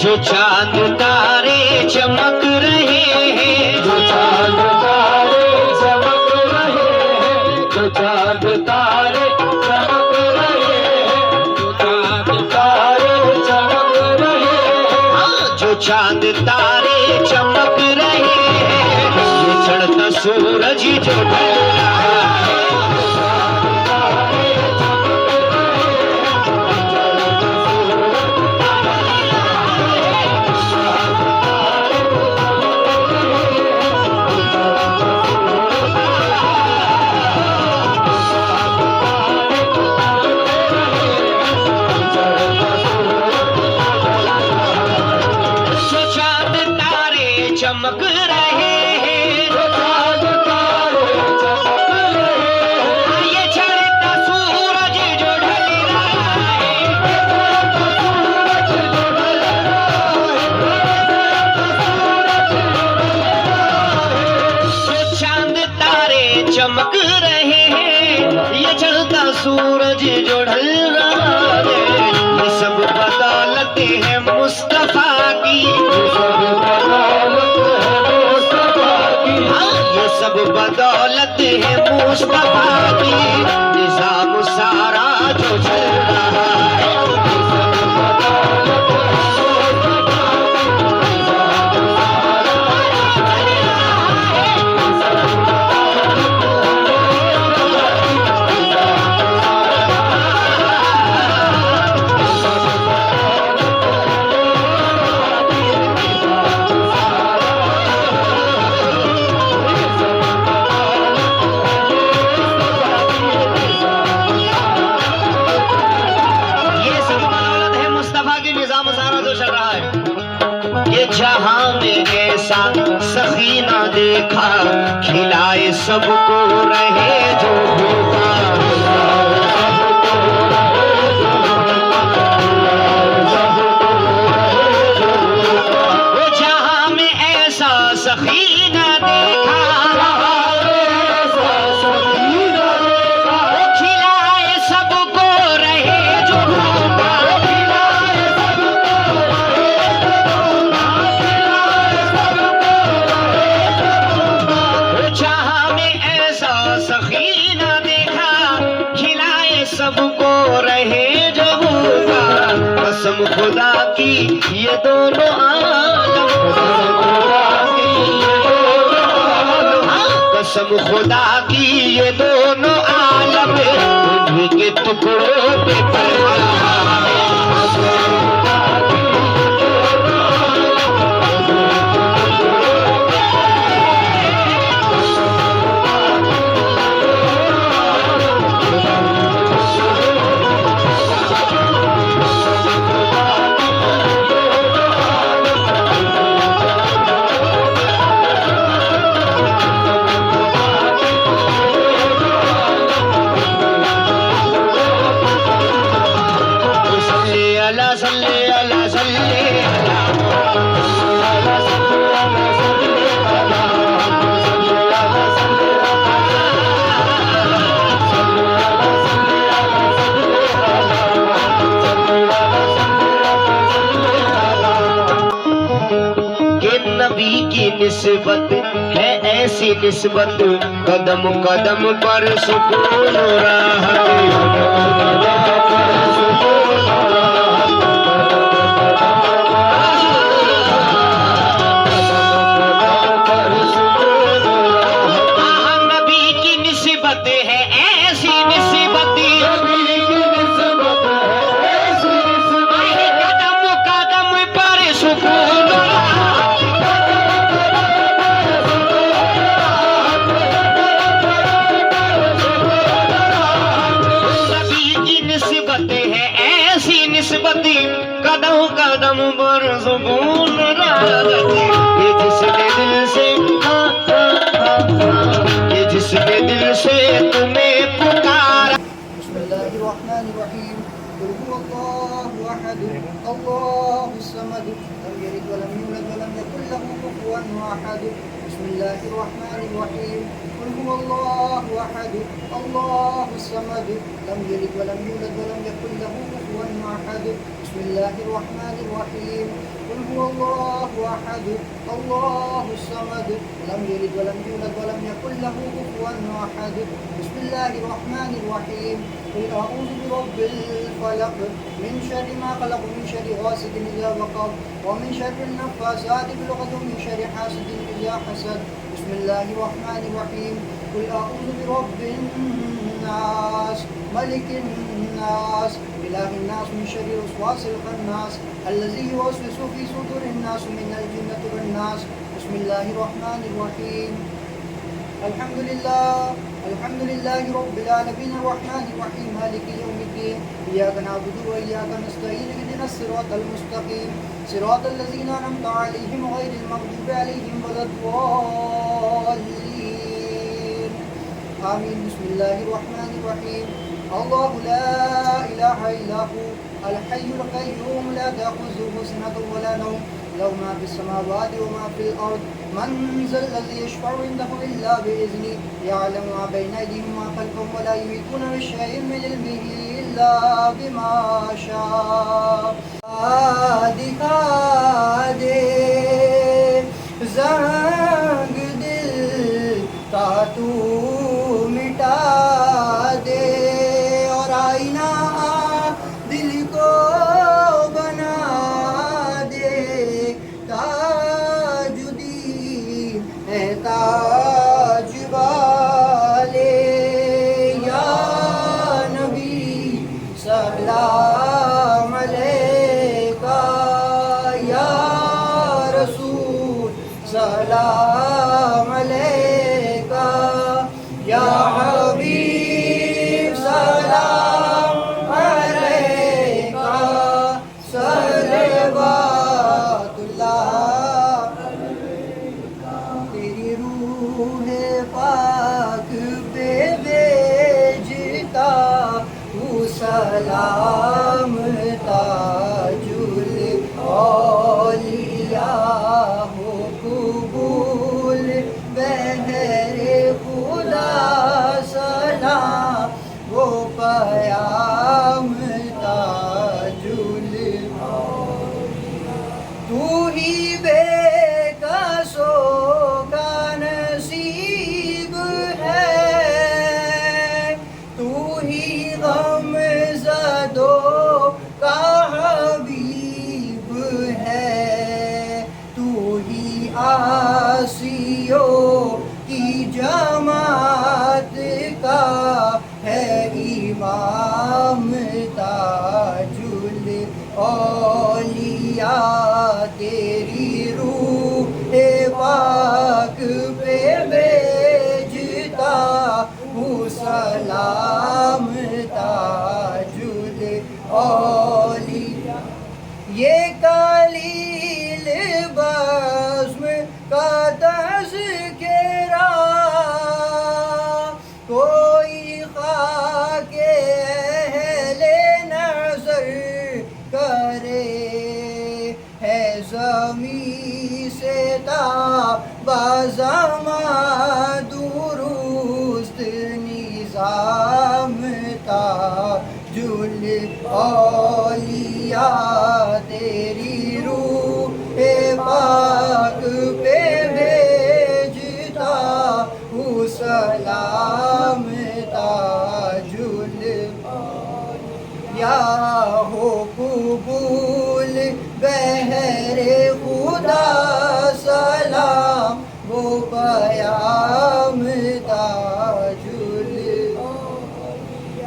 जो चांद तारे चमक रहे हैं, जो चांद तारे चमक रहे हैं, जो चांद तारे चमक रहे हैं, जो चांद तारे चमक रहे हैं, हाँ, जो चांद तारे चमक रहे हैं, ये चढ़ता सूरज जो ढल रहा है। चमक रहे हैं, जो चांद तारे चमक रहे हैं, ये चढ़ता सूरज जो ढल रहा है, सूरज जो ढल रहा है, जो चांद तारे चमक रहे हैं, ये चढ़ता सूरज जो ढल रहा है। ये सब बदौलत है मुस्तफा की, ये सब बदौलत है मुस्तफा की। निजाम सारा जो चल रहा है, जहां में ऐसा सखी ना देखा, खिलाए सबको रहे जो भूखा। वो जहां में ऐसा सखी ना देखा, खिलाए सबको रहे जो भूखा। सबको रहे जो भूखा। कसम खुदा की ये दोनों आलम, कसम खुदा की ये दोनों आलम, उन्हीं के टुकड़ों पे पल रहा है। नबी की निस्बत है ऐसी निस्बत, कदम कदम पर सुकून रहा है। नबी की निस्बत है ऐसी निस्बत, कदम कदम पर सुकून रहा। निस्बती कदम कदम पर सुकून राहत, ये जिसके दिल से ये जिसके दिल से तुम्हें पुकारा। बिस्मिल्लाहिर्रहमानिर्रहीम। कुल हुवल्लाहु अहद, अल्लाहुस समद, लम यलिद वलम यूलद वलम यकुल लहू कुफुवन अहद। बिस्मिल्लाहिर्रहमानिर्रहीम। कुल हुवल्लाहु अहद, अल्लाहुस समद, लम यलिद वलम यूलद वलम यकुल लहू कुफुवन अहद। बिस्मिल्लाहिर्रहमानिर्रहीम। कुल हुवल्लाहु अहद, अल्लाहुस समद, लम यलिद वलम यूलद वलम यकुल लहू कुफुवन अहद। बिस्मिल्लाहिर्रहमानिर्रहीम। कुल अऊज़ु बिरब्बिल फलक, मिन शर्रि मा खलक, मिन शर्रि गासिकिन इज़ा वक़ब, व मिन शर्रिन नफ़्फ़ासाति फिल उक़द, व मिन शर्रि हासिदिन इज़ा हसद। बिस्मिल्लाहिर्रहमानिर्रहीम। कुल अऊज़ु बिरब्बिन नास, मलिकिन नास, इलाहिन नास, मिन शर्रिल वस्वासिल खन्नास, अल्लज़ी युवस्विसु फ़ी सुदूरिन नास, मिनल जिन्नति वन नास। बिस्मिल्लाहिर्रहमानिर्रहीम। अल्हम्दुलिल्लाहि रब्बिल आलमीन, अर्रहमानिर रहीम, मालिकि यौमिद्दीन, इय्याका नअबुदु व इय्याका नस्तईन, इहदिनस सिरातल मुस्तक़ीम, सिरातल लज़ीना अनअमता अलैहिम गैरिल मग़दूबि अलैहिम वलद्दाल्लीन। आमीन। बिस्मिल्लाहिर्रहमानिर्रहीम। अल्लाहु ला इलाहा इल्ला हु, अल हय्युल क़य्यूम, ला तअख़ुज़ुहु सिनतुन व ला नौम, लहु मा फ़िस समावाति व मा फ़िल अर्ज़, मन ज़ल्लज़ी यशफ़अु इंदहु इल्ला बिइज़निहि, यअलमु मा बैना अयदीहिम व मा ख़ल्फ़हुम, व ला युहीतूना बिशैइन मिन इल्मिहि इल्ला बिमा शाअ। दिखा दे ज़ंग दिल का तू मिटा दे, और आईना दिल को बना दे, ताजुद्दीन है ताज वाले, या नबी सलाम अलैका, या रसूल सलाम अलैका, या हबीब सलाम अलैका, सलवातुल्लाह। तेरी रूह पाक पे भेजता हूँ सलाम, ताजुल औलिया हो कबूल, बहरे खुदा सलाम, वो पयाम ताजुल। तू ही बेकसों का नसीब है, तू ही गमज़दों का हबीब है, तू ही आसियों की जमात का है इमाम, ताजुल औलिया। तेरी रूह पाक पे भेजता हूँ सलाम, ताजुल औलिया। ये कलील बज़्म का तज़किरा, कोई ख़ाके अहले नज़र करे, है ज़मीं से ता बाज़मा दुरुस्त निज़ाम, ताजुल औलिया। तेरी रूह पाक पे भेजता हूँ सलाम, ताजुल या हो कबूल, बहरे खुदा सलाम, वो पयाम ताजुल।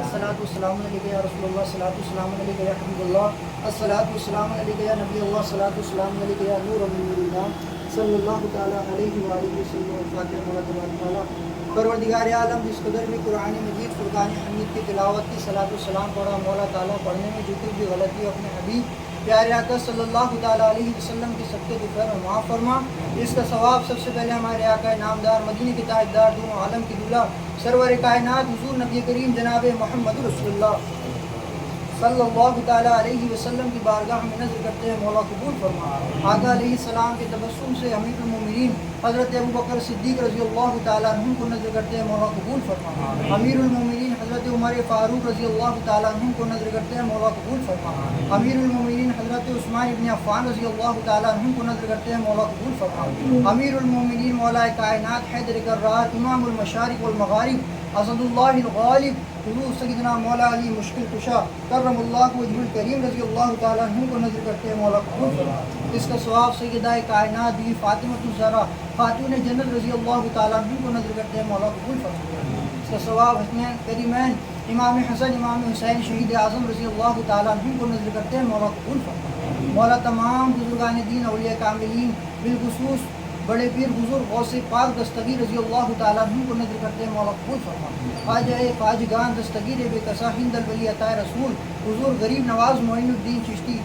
अस्सलातु वस्सलामु अलैका या रसूलल्लाह, अस्सलातु वस्सलामु अलैका या हबीबल्लाह, अस्सलातु वस्सलामु अलैका या नबी अल्लाह, अस्सलातु वस्सलामु अलैका या नूर मिन नूरिल्लाह, सल्लल्लाहु तआला अलैहि व आलिहि वसल्लम। फातिहा। परवरदिगार आलम जिस कदर भी कुरान मजीद फुरकान हमीद की तिलावत की सलातो सलाम पढ़ा, मौला ताला पढ़ने में जो भी गलती अपने हबीब प्यारे आका सल्लल्लाहु ताला अलैहि वसल्लम की सबके दुफर और माफ़ फरमा। इसका सवाब सबसे पहले हमारे आका नामदार मदीने के ताजदार दोनों आलम की दूल्हा सरवर कायनात हुजूर नबी करीम जनाब मोहम्मद रसूलुल्लाह सल्लल्लाहु ताला अलैहि वसल्लम की बारगाह में नज़र करते हैं, मौला कबूल फरमा। आका अलैहि सलाम के तबस्सुम से अमीरुल मोमिनीन हज़रत अबू बकर सिद्दीक़ रज़ियल्लाहु ताला अन्हु को नज़र करते हैं, मौला कबूल फरमा। अमीरुल मोमिनीन हज़रत उमर फ़ारूक रज़ियल्लाहु ताला अन्हु को नज़र करते हैं, मौला कबूल फरमा। अमीरुल मोमिनीन हज़रत उस्मान इब्न अफ़्फ़ान रज़ियल्लाहु ताला अन्हु को नज़र करते हैं, मौला कबूल फरमा। अमीरुल मोमिनीन मौला कायनात हैदर कर्रार इमामुल मशारिक़ वल मग़ारिब असदुल्लाहिल गालिब हुज़ूर सय्यदना मौला अली मुश्किल कुशा करमल्लाहु वजहुल करीम रज़ियल्लाहु ताला अन्हु को नज़र करते हैं, मौला कबूल फरमा। इसका सवाब सय्यदा कायनात बीवी फ़ातिमतुज़ ज़हरा खातून जन्नत रज़ियल्लाहु ताला अन्हु को नज़र करते हैं, मौला कबूल फरमा। इसका सवाब हसनैन करीमैन इमाम हसन इमाम हुसैन शहीद आज़म रज़ियल्लाहु ताला अन्हु को नज़र करते हैं, मौला कबूल फरमा। मौला तमाम बुज़ुर्गान दीन औलिया कामिलीन बिलखुसूस बड़े पीर बुजुर्ग गौसे पाक दस्तगीर रज़ियल्लाहु ताला अन्हु को नज़र करते हैं, मौला कबूल फरमा। ख्वाजा ख्वाजगान दस्तगीर बेकसा हिंद वली अता रसूल हुजूर गरीब नवाज मोइनुद्दीन चिश्ती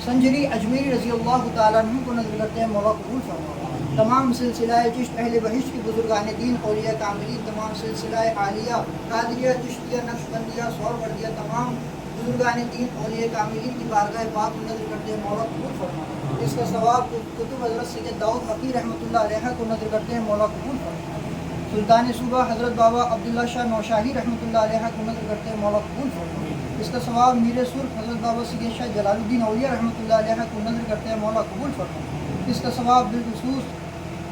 संजरी अजमेरी रज़ियल्लाहु ताला अन्हु को नज़र करते हैं, मौला कबूल फरमा। तमाम सिलसिला चिश्त अहले बहिश्त के बुजुर्गान दीन औलिया कामिलीन, तमाम सिलसिला आलिया कादरिया चिश्तिया नक्शबंदिया सौरवर्दिया, तमाम बुजुर्गान दीन औलिया कामिलीन की बारगाह पाक में नज़र करते हैं, मौला कबूल फरमा। इसका सवाब कुतुब हज़रत सैयद दाऊद फ़कीर रहमतुल्लाह अलैह को नज़र करते हैं, मौला कबूल फरमा। सुल्तान सूबा हज़रत बाबा अब्दुल्ला शाह नौशाही रहमतुल्लाह अलैह को नज़र करते हैं, मौला कबूल फरमा। इसका सवाब मीर सुर्ख हज़रत बाबा सैयद शाह जलालुद्दीन औलिया रहमतुल्लाह अलैह को नज़र करते हैं, मौला कबूल फरमा। इसका सवाब बिलखुसूस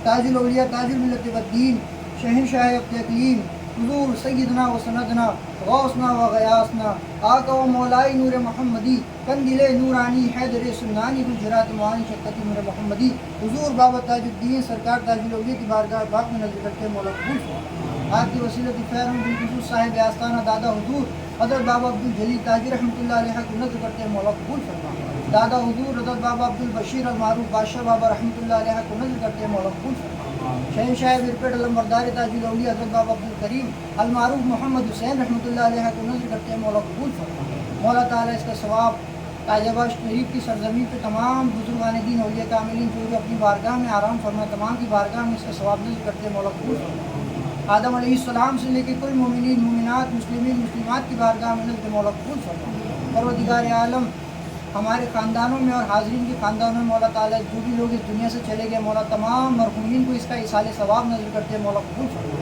ताजुल औलिया ताजुल मिल्लत वद्दीन शहंशाह अक़लीम हुज़ूर सय्यदना व सनदना गौसना व गयासना आका व मौलाई नूर मोहम्मदी कंदिले नूरानी हैदर सुन्नानी गुजरात मुआनी शक्ति नूर मोहम्मदी हुज़ूर बाबा ताजुद्दीन सरकार ताजुल औलिया की बारगाह पाक में नज़र करते हैं, मौला कबूल फरमा। आपकी वसीलत फ़ैरम बिलखुसूस साहिब आस्ताना दादा हुज़ूर हज़रत बाबा अब्दुल जलील ताजी रहमतुल्लाह अलैह को नज़र करते हैं, मौला कबूल फरमा। दादा हुज़ूर हज़रत बाबा अब्दुल बशीर अल मारूफ बादशाह बाबा रहमतुल्लाह अलैह को नज़र करते हैं, मौला कबूल फरमा। शहंशाह बिरपेट अलमबरदार ताजुल औलिया हज़रत बाबा अब्दुल करीम अल मारूफ मोहम्मद हुसैन रहमतुल्लाह अलैह को नज़र करते हैं, मौला कबूल फरमा। मौला ताला इसका सवाब ताजबा शरीफ की सरजमीन पे तमाम बुजुर्गान दीन औलिया कामिलीन जो अपनी बारगाह में आराम फरमा, तमाम की बारगाह में इसका सवाब नज़र करते हैं, मौला कबूल फरमा। आदम अलैहिस्सलाम से लेकर कुल मोमिनीन मोमिनात मुस्लिमीन मुस्लिमात की बारगाह में नज़र मौला कबूल फरमा। परवरदिगार आलम हमारे ख़ानदानों में और हाज़रीन के ख़ानदानों में मौला ताला जो भी लोग इस दुनिया से चले गए, मौला तमाम मरहूमीन को इसका इसाले सवाब नज़र करते हैं, मौला कबूल फरमा।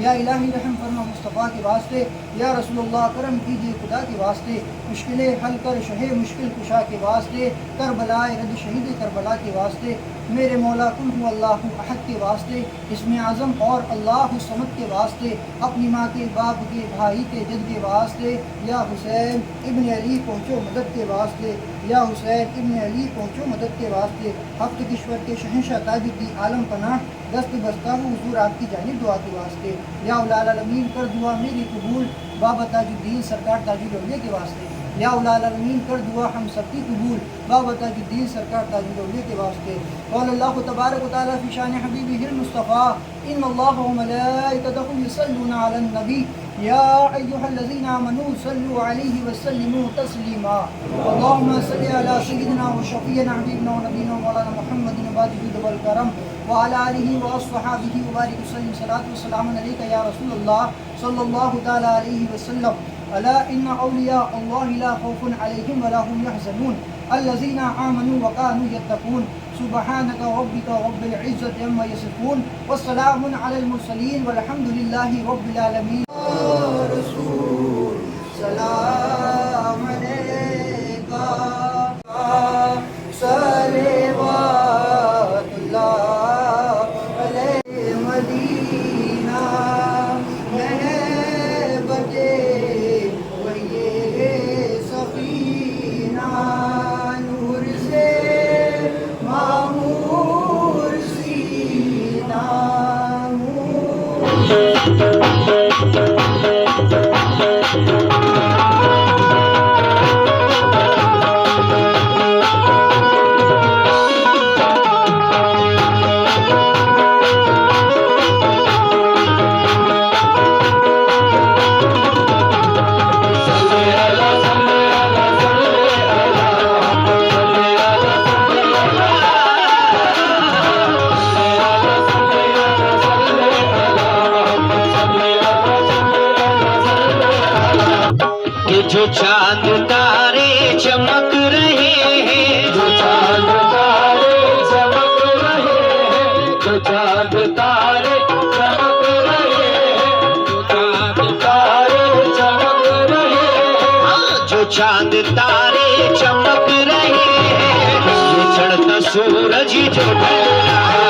या इलाही रहम फरमा मुस्तफ़ा के वास्ते, या रसूलुल्लाह करम कीजिए खुदा के वास्ते, मुश्किलें हल कर शहे मुश्किल कुशा के वास्ते, करबलाए रद शहीद करबला के वास्ते, मेरे मौला कुल हु अल्लाहु अहद के वास्ते, इसमें आज़म और अल्लाहु समद के वास्ते, अपनी माँ के बाप के भाई के जद के वास्ते, या हुसैन इब्न अली पहुँचो मदद के वास्ते, या हुसैन इब्न अली पहुँचो मदद के वास्ते, हफ्त किश्वर के शहंशाह ताजुद्दीन आलम पनाह दस्त बस्ता हूँ हुजूर आपकी जानिब दुआ के वास्ते, या उलाल अलमीन कर दुआ मेरी कबूल बाबा ताजुद्दीन सरकार ताजुल औलिया के वास्ते, या उलाल अलमीन कर दुआ हम सबकी कबूल बाबा ताजुद्दीन सरकार ताजुल औलिया के वास्ते। क़ौल अल्लाहु तबारक व तआला फ़ी शान हबीबिहिल मुस्तफ़ा इन्नल्लाह व मलाइकतहु युसल्लूना अलन नबी या अय्युहल्लज़ीना आमनू सल्लु अलैहि व सल्लिमू तस्लीमा। अल्लाहुम्मा सल्लि अला सय्यिदिना व शफ़ीना हबीबना व नबीना मौलाना मुहम्मदिन बादिल वल करम व अला आलिहि व अस्हाबिहि व बारिक वसल्लिम सलातु व सलामुन अलैका या रसूलल्लाह सल्लल्लाहु तआला अलैहि वसल्लम। अला इन्ना औलिया अल्लाहि ला खौफुन अलैहिम व ला हुम यहज़नून अल्लज़ीना आमनू व कानू यत्तक़ून सुब्हानका रब्बिका रब्बिल इज़्ज़ति अम्मा यसिफून व सलामुन अलल मुरसलीन वल्हम्दुलिल्लाहि रब्बिल आलमीन। रसूल सलाम अलैका सलवातुल्लाह अलैहि मदीना महबते वये सफीना नूर से मामूर सीना नूर कि जो चांद तारे चमक रहे हैं, जो चांद तारे चमक रहे हैं, जो चांद तारे चमक रहे हैं, जो चांद तारे चमक रहे हैं, हाँ, जो चांद तारे चमक रहे हैं, ये चढ़ता सूरज जो ढल रहा